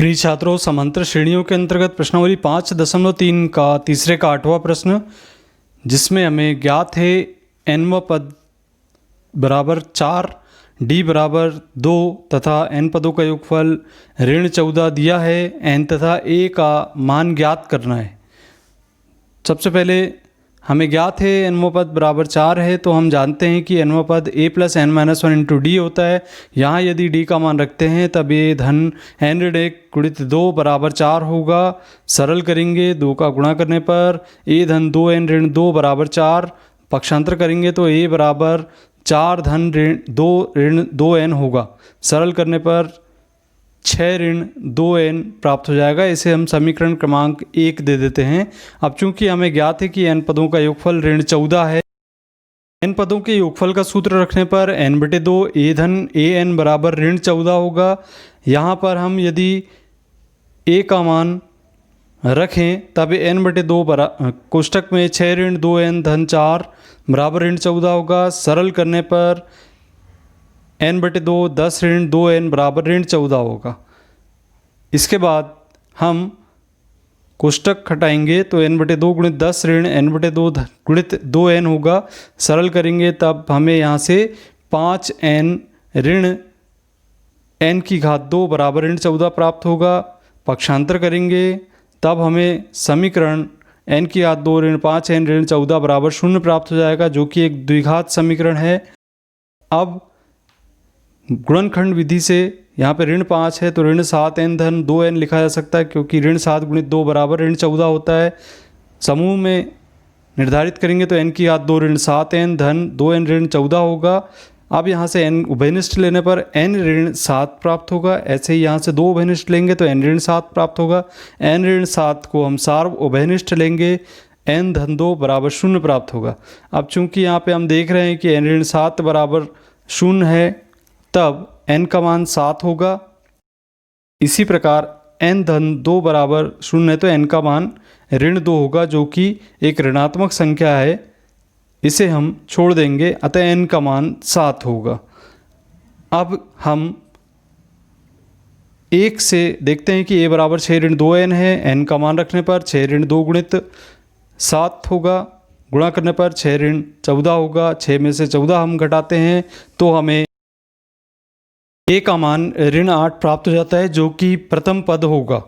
प्रिय छात्रों, समांतर श्रेणियों के अंतर्गत प्रश्नावली 5.3 का तीसरे का 8वां प्रश्न, जिसमें हमें ज्ञात है n पद बराबर 4, d बराबर 2 तथा n पदों का योगफल -14 दिया है। n तथा a का मान ज्ञात करना है। सबसे पहले हमें ज्ञात है nवां पद बराबर 4 है, तो हम जानते हैं कि nवां पद a + n-1 इंटू डी होता है। यहाँ यदि d का मान रखते हैं तब a धन n ऋण 1 गुणित 2 बराबर 4 होगा। सरल करेंगे, 2 का गुणा करने पर a धन 2n ऋण 2 बराबर 4, पक्षांतर करेंगे तो a बराबर 4 धन ऋण 2 ऋण 2n होगा। सरल करने पर 6 ऋण 2n प्राप्त हो जाएगा। इसे हम समीकरण क्रमांक 1 दे देते हैं। अब चूंकि हमें ज्ञात है कि n पदों का योगफल ऋण 14 है, n पदों के योगफल का सूत्र रखने पर n/2 a धन an बराबर ऋण 14 होगा। यहाँ पर हम यदि a का मान रखें तब n/2 कोष्टक में 6 ऋण 2n धन 4 बराबर ऋण 14 होगा। सरल करने पर n/2 10 ऋण 2n बराबर ऋण 14 होगा। इसके बाद हम कोष्टक हटाएंगे तो n/2 गुणित 10 ऋण n/2 गुणित 2n होगा। सरल करेंगे तब हमें यहाँ से 5n ऋण n की घात 2 बराबर ऋण 14 प्राप्त होगा। पक्षांतर करेंगे तब हमें समीकरण n की घात 2 ऋण 5n ऋण 14 बराबर 0 प्राप्त हो जाएगा, जो कि एक द्विघात समीकरण है। अब गुणनखंड विधि से यहाँ पे ऋण 5 है तो ऋण 7n धन 2n लिखा जा सकता है, क्योंकि ऋण 7 गुणित 2 बराबर ऋण 14 होता है। समूह में निर्धारित करेंगे तो n की घात 2 ऋण 7n धन 2n ऋण 14 होगा। अब यहाँ से n उभयनिष्ठ लेने पर n ऋण 7 प्राप्त होगा। ऐसे ही यहाँ से 2 उभयनिष्ठ लेंगे तो n ऋण 7 प्राप्त होगा। n ऋण 7 को हम सार्व उभयनिष्ठ लेंगे, n धन 2 बराबर 0 प्राप्त होगा। अब चूंकि यहाँ पे हम देख रहे हैं कि n ऋण 7 बराबर 0 है, तब n का मान 7 होगा। इसी प्रकार n धन 2 बराबर 0 है तो n का मान ऋण 2 होगा, जो कि एक ऋणात्मक संख्या है। इसे हम छोड़ देंगे, अतः n का मान 7 होगा। अब हम 1 से देखते हैं कि a बराबर 6 ऋण 2n है। n का मान रखने पर 6 ऋण 2 गुणित 7 होगा। गुणा करने पर 6 ऋण 14 होगा। 6 में से 14 हम घटाते हैं तो हमें a का मान ऋण 8 प्राप्त हो जाता है, जो कि प्रथम पद होगा।